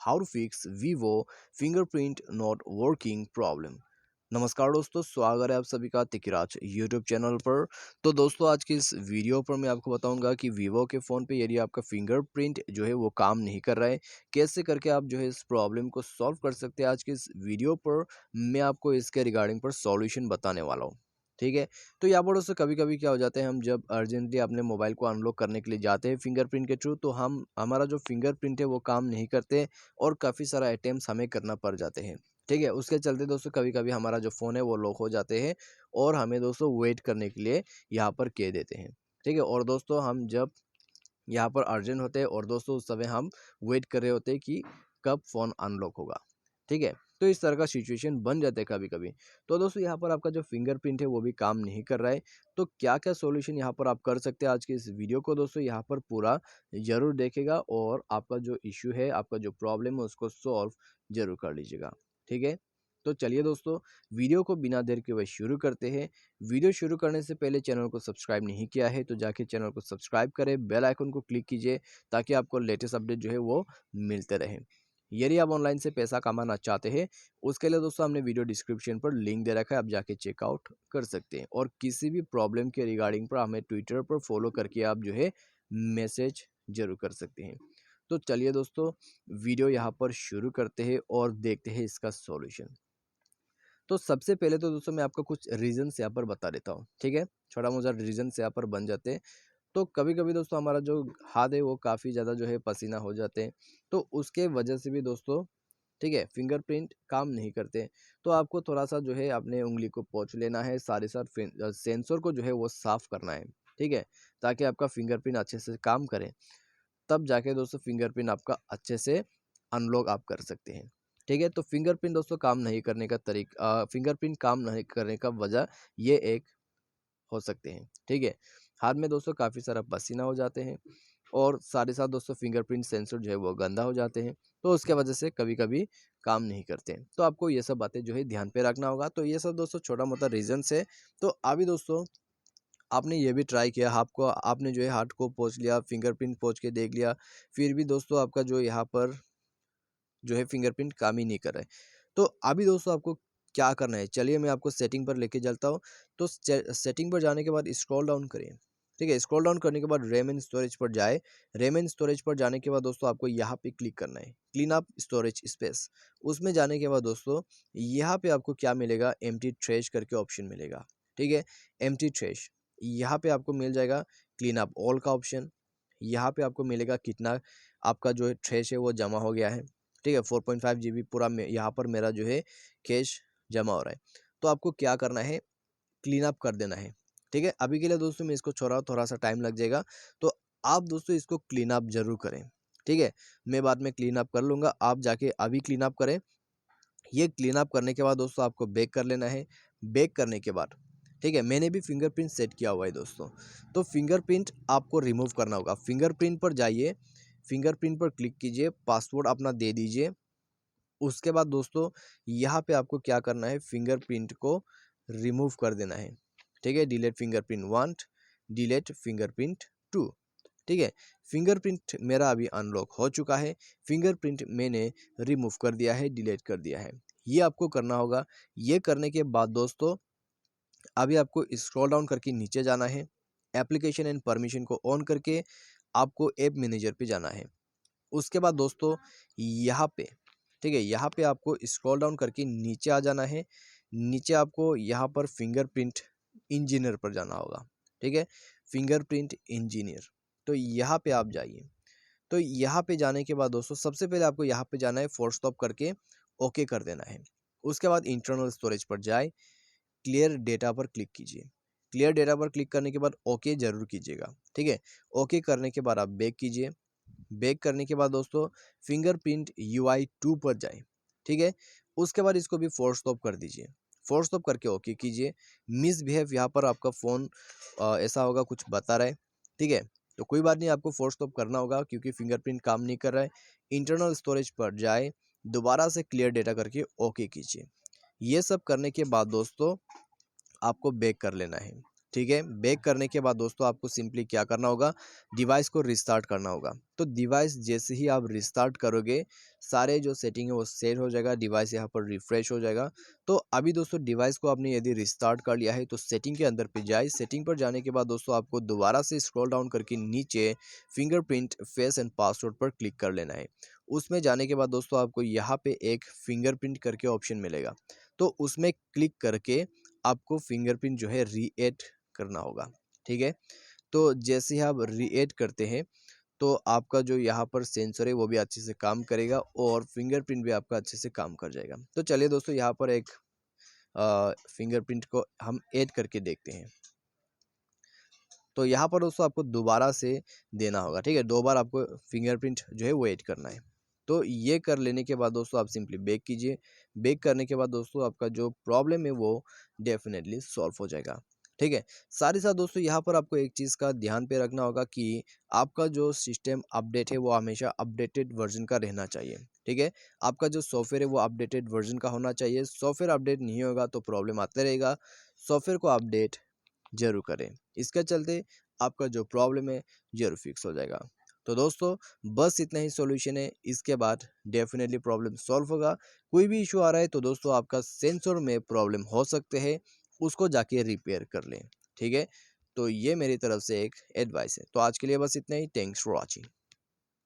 How to fix Vivo fingerprint not working problem. नमस्कार दोस्तों, स्वागत है आप सभी का तिकराज यूट्यूब चैनल पर। तो दोस्तों, आज की इस वीडियो पर मैं आपको बताऊंगा कि वीवो के फ़ोन पे यदि आपका फिंगरप्रिंट जो है वो काम नहीं कर रहा है, कैसे करके आप जो है इस प्रॉब्लम को सॉल्व कर सकते हैं। आज की इस वीडियो पर मैं आपको इसके रिगार्डिंग पर सॉल्यूशन बताने वाला हूँ। ठीक है। तो यहाँ पर दोस्तों कभी-कभी क्या हो जाता है, हम जब अर्जेंटली अपने मोबाइल को अनलॉक करने के लिए जाते हैं फिंगरप्रिंट के थ्रू, तो हम हमारा जो फिंगरप्रिंट है वो काम नहीं करते और काफ़ी सारा अटेम्प्ट्स हमें करना पड़ जाते हैं। ठीक है। उसके चलते दोस्तों कभी-कभी हमारा जो फ़ोन है वो लॉक हो जाते हैं और हमें दोस्तों वेट करने के लिए यहाँ पर कह देते हैं। ठीक है। और दोस्तों हम जब यहाँ पर अर्जेंट होते हैं और दोस्तों उस समय हम वेट कर रहे होते हैं कि कब फ़ोन अनलॉक होगा। ठीक है। तो इस तरह का सिचुएशन बन जाता है कभी-कभी। तो दोस्तों यहाँ पर आपका जो फिंगरप्रिंट है वो भी काम नहीं कर रहा है। तो क्या-क्या सॉल्यूशन यहाँ पर आप कर सकते हैं, आज के इस वीडियो को दोस्तों यहाँ पर पूरा ज़रूर देखिएगा और आपका जो इश्यू है, आपका जो प्रॉब्लम है उसको सॉल्व ज़रूर कर लीजिएगा। ठीक है। तो चलिए दोस्तों, वीडियो को बिना देर के हुए शुरू करते हैं। वीडियो शुरू करने से पहले चैनल को सब्सक्राइब नहीं किया है तो जाके चैनल को सब्सक्राइब करें, बेल आइकन को क्लिक कीजिए ताकि आपको लेटेस्ट अपडेट जो है वो मिलते रहे। यदि आप ऑनलाइन से पैसा कमाना चाहते हैं, उसके लिए दोस्तों हमने वीडियो डिस्क्रिप्शन पर लिंक दे रखा है, आप जाके चेकआउट कर सकते हैं। और किसी भी प्रॉब्लम के रिगार्डिंग पर हमें ट्विटर पर फॉलो करके आप जो है मैसेज जरूर कर सकते हैं। तो चलिए दोस्तों, वीडियो यहाँ पर शुरू करते हैं और देखते हैं इसका सॉल्यूशन। तो सबसे पहले तो दोस्तों मैं आपको कुछ रीजंस यहाँ पर बता देता हूँ। ठीक है। छोटा मोटा रीजंस यहाँ पर बन जाते हैं। तो कभी-कभी दोस्तों हमारा जो हाथ है वो काफ़ी ज़्यादा जो है पसीना हो जाते हैं। तो उसके वजह से भी दोस्तों, ठीक है, फिंगरप्रिंट काम नहीं करते। तो आपको थोड़ा-सा जो है अपने उँगली को पोंछ लेना है, साथ ही साथ सेंसर को जो है वो साफ़ करना है। ठीक है? ताकि आपका फिंगरप्रिंट अच्छे से काम करे। तब जाके दोस्तों फिंगरप्रिंट आपका अच्छे से अनलॉक आप कर सकते हैं। ठीक है? तो फिंगरप्रिंट दोस्तों काम नहीं करने का फिंगरप्रिंट काम नहीं करने का वजह ये एक हो सकते हैं। ठीक है? हाथ में दोस्तों काफ़ी सारा पसीना हो जाते हैं और साथ ही साथ दोस्तों फिंगरप्रिंट सेंसर जो है वो गंदा हो जाते हैं। तो उसके वजह से कभी-कभी काम नहीं करते हैं। तो आपको ये सब बातें जो है ध्यान पे रखना होगा। तो ये सब दोस्तों छोटा-मोटा रीज़न्स है। तो अभी दोस्तों आपने ये भी ट्राई किया, आपको आपने जो है हाथ को पोंछ लिया, फिंगरप्रिंट पोंछ के देख लिया, फिर भी दोस्तों आपका जो यहाँ पर जो है फिंगरप्रिंट काम ही नहीं कर रहा है। तो अभी दोस्तों आपको क्या करना है, चलिए मैं आपको सेटिंग पर लेके चलता हूँ। तो सेटिंग पर जाने के बाद स्क्रॉल डाउन करिए। ठीक है। स्क्रॉल डाउन करने के बाद रैम एंड स्टोरेज पर जाए। रैम एंड स्टोरेज पर जाने के बाद दोस्तों आपको यहाँ पे क्लिक करना है, क्लीन अप स्टोरेज स्पेस। उसमें जाने के बाद दोस्तों यहाँ पे आपको क्या मिलेगा, एम्प्टी ट्रैश करके ऑप्शन मिलेगा। ठीक है। एम्प्टी ट्रैश, यहाँ पे आपको मिल जाएगा क्लीन अप ऑल का ऑप्शन। यहाँ पे आपको मिलेगा कितना आपका जो है ट्रैश है वो जमा हो गया है। ठीक है। 4.5 जीबी पूरा यहाँ पर मेरा जो है कैश जमा हो रहा है। तो आपको क्या करना है, क्लीन अप कर देना है। ठीक है। अभी के लिए दोस्तों मैं इसको छोड़ रहा हूँ, थोड़ा सा टाइम लग जाएगा। तो आप दोस्तों इसको क्लीन अप जरूर करें। ठीक है। मैं बाद में क्लीन अप कर लूँगा, आप जाके अभी क्लीन अप करें। ये क्लीन अप करने के बाद दोस्तों आपको बैक कर लेना है। बैक करने के बाद, ठीक है, मैंने भी फिंगरप्रिंट सेट किया हुआ है दोस्तों। तो फिंगरप्रिंट आपको रिमूव करना होगा। फिंगरप्रिंट पर जाइए, फिंगरप्रिंट पर क्लिक कीजिए, पासवर्ड अपना दे दीजिए। उसके बाद दोस्तों यहाँ पे आपको क्या करना है, फिंगरप्रिंट को रिमूव कर देना है। ठीक है। Delete fingerprint 1, delete fingerprint 2। ठीक है। फिंगरप्रिंट मेरा अभी अनलॉक हो चुका है। फिंगरप्रिंट मैंने रिमूव कर दिया है, डिलीट कर दिया है। ये आपको करना होगा। ये करने के बाद दोस्तों अभी आपको स्क्रॉल डाउन करके नीचे जाना है। एप्लीकेशन एंड परमिशन को ऑन करके आपको ऐप मैनेजर पे जाना है। उसके बाद दोस्तों यहाँ पे, ठीक है, यहाँ पे आपको स्क्रॉल डाउन करके नीचे आ जाना है। नीचे आपको यहाँ पर फिंगरप्रिंट इंजीनियर पर जाना होगा। ठीक है। फिंगरप्रिंट इंजीनियर, तो यहाँ पे आप जाइए। तो यहाँ पे जाने के बाद दोस्तों सबसे पहले आपको यहाँ पे जाना है, फोर्स स्टॉप करके ओके कर देना है। उसके बाद इंटरनल स्टोरेज पर जाए, क्लियर डेटा पर क्लिक कीजिए। क्लियर डेटा पर क्लिक करने के बाद ओके जरूर कीजिएगा। ठीक है। ओके करने के बाद आप बैक कीजिए। बैक करने के बाद दोस्तों फिंगरप्रिंट UI 2 पर जाए। ठीक है। उसके बाद इसको भी फोर्स स्टॉप कर दीजिए। फोर्स स्टॉप करके ओके कीजिए। मिसबिहेव यहाँ पर आपका फ़ोन ऐसा होगा, कुछ बता रहा है। ठीक है। तो कोई बात नहीं, आपको फोर्स स्टॉप करना होगा क्योंकि फिंगरप्रिंट काम नहीं कर रहा है। इंटरनल स्टोरेज पर जाए, दोबारा से क्लियर डेटा करके ओके कीजिए। ये सब करने के बाद दोस्तों आपको बैक कर लेना है। ठीक है, बैक करने के बाद दोस्तों आपको सिंपली क्या करना होगा, डिवाइस को रिस्टार्ट करना होगा। तो डिवाइस जैसे ही आप रिस्टार्ट करोगे, सारे जो सेटिंग है वो सेट हो जाएगा, डिवाइस यहाँ पर रिफ्रेश हो जाएगा। तो अभी दोस्तों डिवाइस को आपने यदि रिस्टार्ट कर लिया है तो सेटिंग के अंदर पे जाए। सेटिंग पर जाने के बाद दोस्तों आपको दोबारा से स्क्रॉल डाउन करके नीचे फिंगरप्रिंट फेस एंड पासवर्ड पर क्लिक कर लेना है। उसमें जाने के बाद दोस्तों आपको यहाँ पे एक फिंगरप्रिंट करके ऑप्शन मिलेगा, तो उसमें क्लिक करके आपको फिंगरप्रिंट जो है रीएड करना होगा। ठीक है, तो जैसे ही आप रीएड करते हैं तो आपका जो यहाँ पर सेंसर है वो भी अच्छे से काम करेगा और फिंगरप्रिंट भी आपका अच्छे से काम कर जाएगा। तो चलिए दोस्तों यहाँ पर एक फिंगरप्रिंट को हम ऐड करके देखते हैं। तो यहाँ पर दोस्तों आपको दोबारा से देना होगा, ठीक है, 2 बार आपको फिंगरप्रिंट जो है वो ऐड करना है। तो ये कर लेने के बाद दोस्तों आप सिंपली बैक कीजिए। बैक करने के बाद दोस्तों आपका जो प्रॉब्लम है वो डेफिनेटली सॉल्व हो जाएगा। ठीक है, साथ ही साथ दोस्तों यहाँ पर आपको एक चीज़ का ध्यान पे रखना होगा कि आपका जो सिस्टम अपडेट है वो हमेशा अपडेटेड वर्जन का रहना चाहिए। ठीक है, आपका जो सॉफ्टवेयर है वो अपडेटेड वर्जन का होना चाहिए। सॉफ्टवेयर अपडेट नहीं होगा तो प्रॉब्लम आता रहेगा। सॉफ्टवेयर को अपडेट ज़रूर करें। इसके चलते आपका जो प्रॉब्लम है ज़रूर फिक्स हो जाएगा। तो दोस्तों बस इतना ही सॉल्यूशन है, इसके बाद डेफ़िनेटली प्रॉब्लम सॉल्व होगा। कोई भी इश्यू आ रहा है तो दोस्तों आपका सेंसर में प्रॉब्लम हो सकते हैं, उसको जाके रिपेयर कर लें। ठीक है? तो ये मेरी तरफ से एक एडवाइस है। तो आज के लिए बस इतना ही। Thanks for watching.